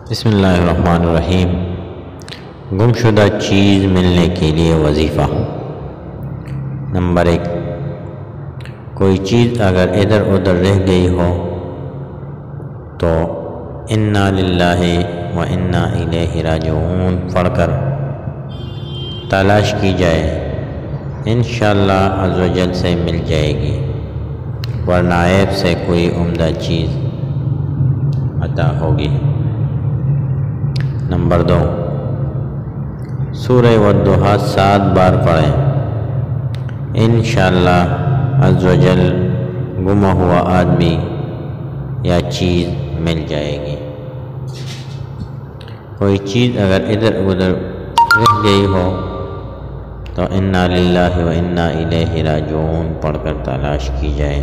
بسم اللہ الرحمن الرحیم۔ گمشدہ چیز ملنے کے لیے وظیفہ۔ نمبر 1، کوئی چیز اگر ادھر ادھر رہ گئی ہو تو انا للہ و انا الیہ راجعون پڑھ کر تلاش کی جائے، انشاءاللہ عز و جل سے مل جائے گی، ورنہ عیب سے کوئی عمدہ چیز عطا ہوگی۔ نمبر 2، سورہ والضحیٰ 7 بار پڑھیں، انشاءاللہ عز و جل گما ہوا آدمی یا چیز مل جائے گی۔ کوئی چیز اگر ادھر ادھر رہ گئی ہو تو انا للہ و انا الیہ راجعون پڑھ کر تلاش کی جائے۔